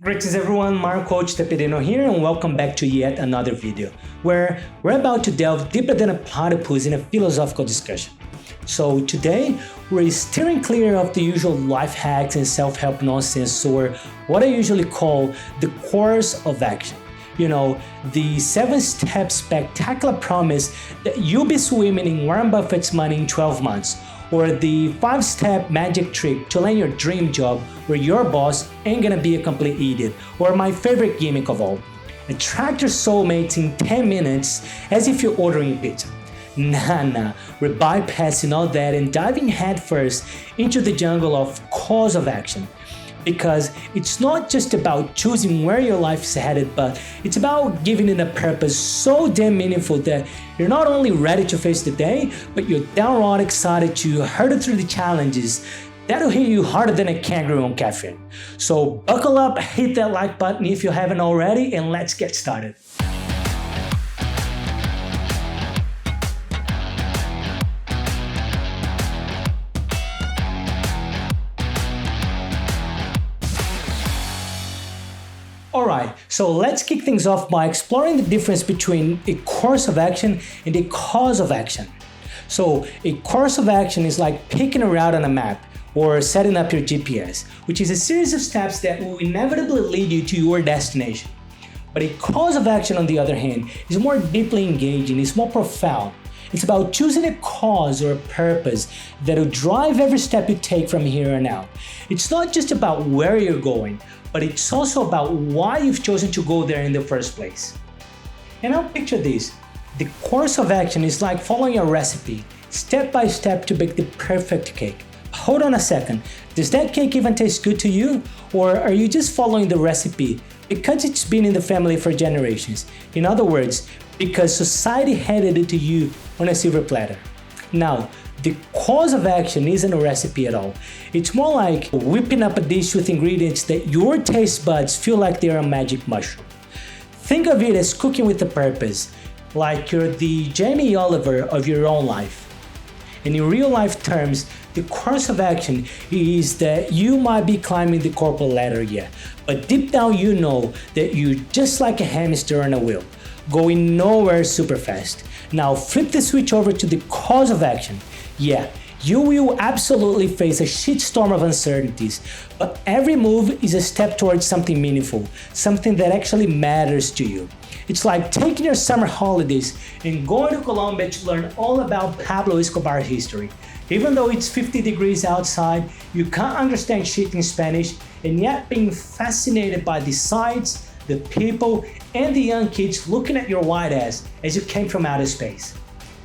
Greetings everyone, Mario Coach Tepedino here and welcome back to yet another video where we're about to delve deeper than a platypus in a philosophical discussion. So today we're steering clear of the usual life hacks and self-help nonsense, or what I usually call the course of action. You know, the 7-step spectacular promise that you'll be swimming in Warren Buffett's money in 12 months, or the 5-step magic trick to land your dream job where your boss ain't gonna be a complete idiot, or my favorite gimmick of all, attract your soulmates in 10 minutes as if you're ordering pizza. Nah, we're bypassing all that and diving headfirst into the jungle of cause of action. Because it's not just about choosing where your life is headed, but it's about giving it a purpose so damn meaningful that you're not only ready to face the day, but you're downright excited to hurdle through the challenges that'll hit you harder than a kangaroo on caffeine. So buckle up, hit that like button if you haven't already, and let's get started. Alright, so let's kick things off by exploring the difference between a course of action and a cause of action. So a course of action is like picking a route on a map or setting up your GPS, which is a series of steps that will inevitably lead you to your destination. But a cause of action, on the other hand, is more deeply engaging, it's more profound. It's about choosing a cause or a purpose that will drive every step you take from here on out. It's not just about where you're going, but it's also about why you've chosen to go there in the first place. And now picture this. The course of action is like following a recipe, step by step to bake the perfect cake. Hold on a second, does that cake even taste good to you? Or are you just following the recipe because it's been in the family for generations? In other words, because society handed it to you on a silver platter. Now, the cause of action isn't a recipe at all. It's more like whipping up a dish with ingredients that your taste buds feel like they're a magic mushroom. Think of it as cooking with a purpose, like you're the Jamie Oliver of your own life. And in real life terms, the course of action is that you might be climbing the corporate ladder, yeah, but deep down you know that you're just like a hamster on a wheel, going nowhere super fast. Now flip the switch over to the cause of action. Yeah, you will absolutely face a shitstorm of uncertainties, but every move is a step towards something meaningful, something that actually matters to you. It's like taking your summer holidays and going to Colombia to learn all about Pablo Escobar's history. Even though it's 50 degrees outside, you can't understand shit in Spanish, and yet being fascinated by the sights, the people, and the young kids looking at your white ass as you came from outer space.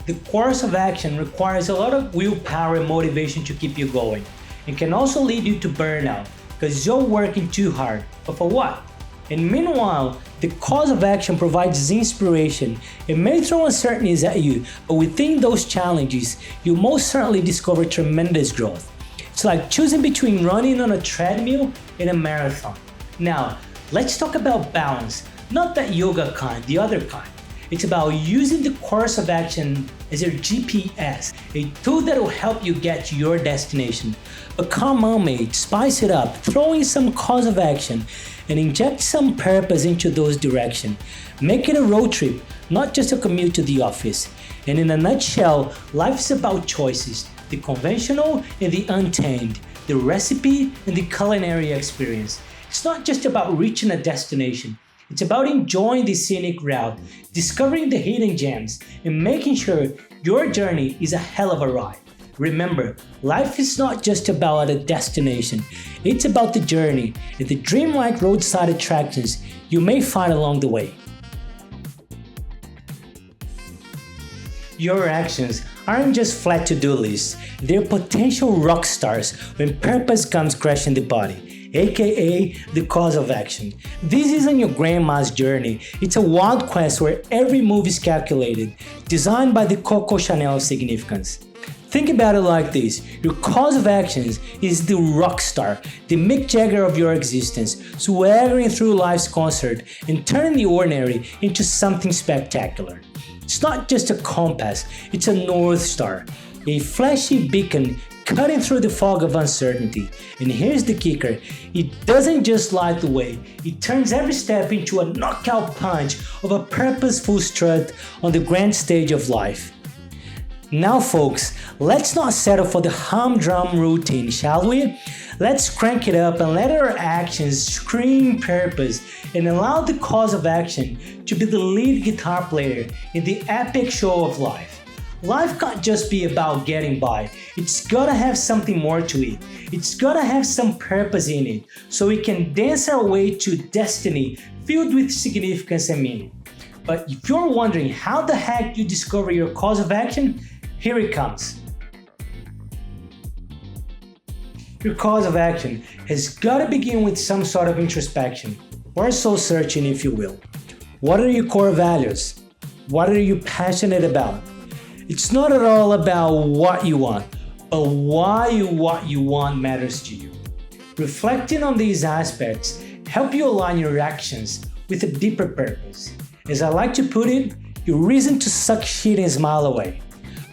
The course of action requires a lot of willpower and motivation to keep you going, and can also lead you to burnout because you're working too hard, but for what? And meanwhile, the cause of action provides inspiration. It may throw uncertainties at you, but within those challenges, you most certainly discover tremendous growth. It's like choosing between running on a treadmill and a marathon. Now, let's talk about balance, not that yoga kind, the other kind. It's about using the course of action as your GPS, a tool that will help you get to your destination. But come on mate, spice it up, throw in some cause of action and inject some purpose into those directions. Make it a road trip, not just a commute to the office. And in a nutshell, life is about choices, the conventional and the untamed, the recipe and the culinary experience. It's not just about reaching a destination. It's about enjoying the scenic route, discovering the hidden gems, and making sure your journey is a hell of a ride. Remember, life is not just about a destination, it's about the journey and the dreamlike roadside attractions you may find along the way. Your actions aren't just flat to-do lists, they're potential rock stars when purpose comes crashing the body, aka the cause of action. This isn't your grandma's journey, it's a wild quest where every move is calculated, designed by the Coco Chanel of significance. Think about it like this, your cause of actions is the rock star, the Mick Jagger of your existence, swaggering through life's concert and turning the ordinary into something spectacular. It's not just a compass, it's a North Star, a flashy beacon cutting through the fog of uncertainty. And here's the kicker, it doesn't just light the way, it turns every step into a knockout punch of a purposeful strut on the grand stage of life. Now folks, let's not settle for the humdrum routine, shall we? Let's crank it up and let our actions scream purpose and allow the cause of action to be the lead guitar player in the epic show of life. Life can't just be about getting by, it's gotta have something more to it. It's gotta have some purpose in it, so we can dance our way to destiny filled with significance and meaning. But if you're wondering how the heck you discover your cause of action, here it comes. Your cause of action has got to begin with some sort of introspection, or soul searching if you will. What are your core values? What are you passionate about? It's not at all about what you want, but why what you want matters to you. Reflecting on these aspects help you align your actions with a deeper purpose. As I like to put it, your reason to suck shit and smile away.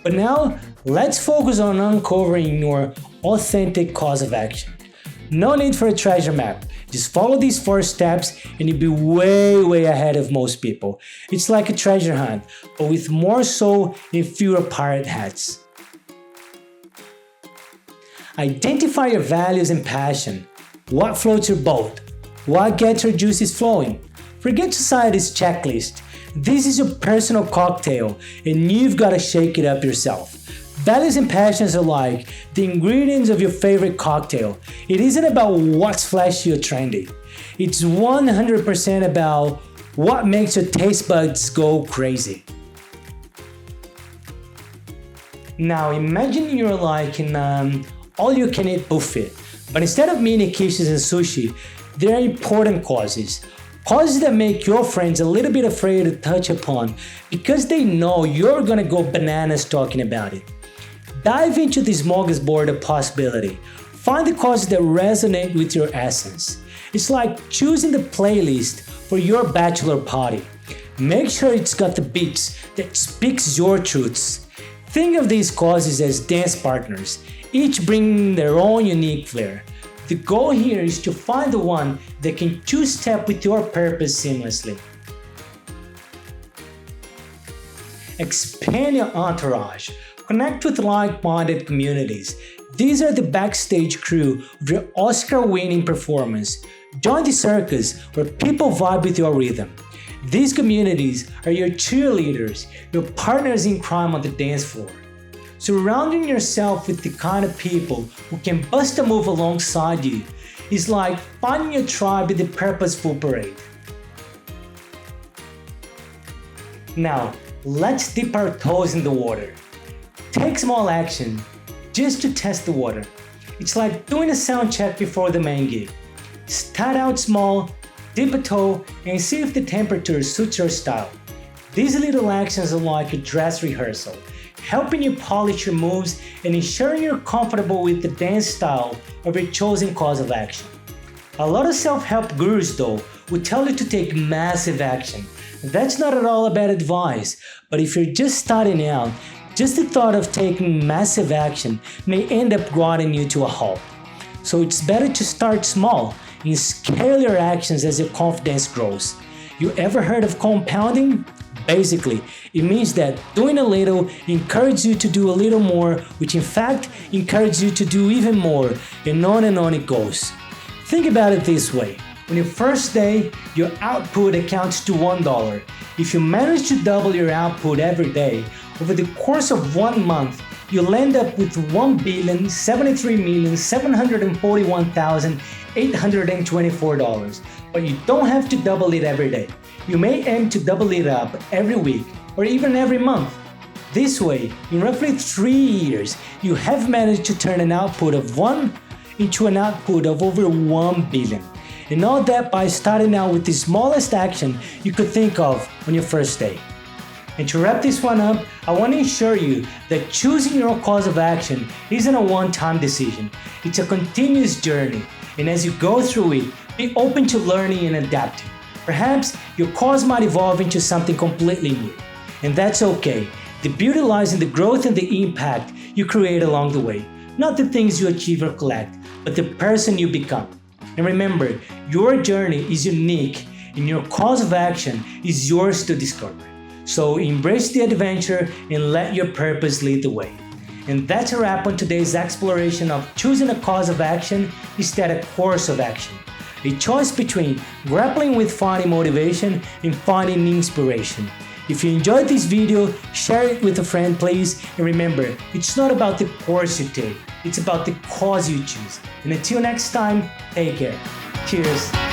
But now, let's focus on uncovering your authentic cause of action. No need for a treasure map. Just follow these 4 steps and you'll be way ahead of most people. It's like a treasure hunt, but with more soul and fewer pirate hats. Identify your values and passion. What floats your boat? What gets your juices flowing? Forget society's checklist. This is your personal cocktail and you've got to shake it up yourself. Values and passions are like the ingredients of your favorite cocktail. It isn't about what's flashy or trendy. It's 100% about what makes your taste buds go crazy. Now imagine you're like in all-you-can-eat buffet, but instead of mini quiches and sushi, there are important causes. Causes that make your friends a little bit afraid to touch upon because they know you're gonna go bananas talking about it. Dive into this smorgasbord of possibility. Find the causes that resonate with your essence. It's like choosing the playlist for your bachelor party. Make sure it's got the beats that speaks your truths. Think of these causes as dance partners, each bringing their own unique flair. The goal here is to find the one that can two-step with your purpose seamlessly. Expand your entourage. Connect with like-minded communities. These are the backstage crew of your Oscar-winning performance. Join the circus where people vibe with your rhythm. These communities are your cheerleaders, your partners in crime on the dance floor. Surrounding yourself with the kind of people who can bust a move alongside you is like finding a tribe in the purposeful parade. Now, let's dip our toes in the water. Take small action just to test the water. It's like doing a sound check before the main gig. Start out small, dip a toe, and see if the temperature suits your style. These little actions are like a dress rehearsal, helping you polish your moves and ensuring you're comfortable with the dance style of your chosen cause of action. A lot of self-help gurus though would tell you to take massive action. That's not at all a bad advice, but if you're just starting out, just the thought of taking massive action may end up grinding you to a halt. So it's better to start small and scale your actions as your confidence grows. You ever heard of compounding? Basically, it means that doing a little encourages you to do a little more, which in fact encourages you to do even more, and on it goes. Think about it this way. On your first day, your output accounts to $1. If you manage to double your output every day, over the course of 1 month, you'll end up with $1,073,741,824. But you don't have to double it every day. You may aim to double it up every week or even every month. This way, in roughly 3 years, you have managed to turn an output of 1 into an output of over 1 billion. And all that by starting out with the smallest action you could think of on your first day. And to wrap this one up, I want to assure you that choosing your cause of action isn't a one-time decision. It's a continuous journey. And as you go through it, be open to learning and adapting. Perhaps your cause might evolve into something completely new. And that's okay. The beauty lies in the growth and the impact you create along the way. not the things you achieve or collect, but the person you become. And remember, your journey is unique and your cause of action is yours to discover. So embrace the adventure and let your purpose lead the way. And that's a wrap on today's exploration of choosing a cause of action instead of a course of action. A choice between grappling with finding motivation and finding inspiration. If you enjoyed this video, share it with a friend please, and remember, it's not about the course you take, it's about the cause you choose. And until next time, take care. Cheers.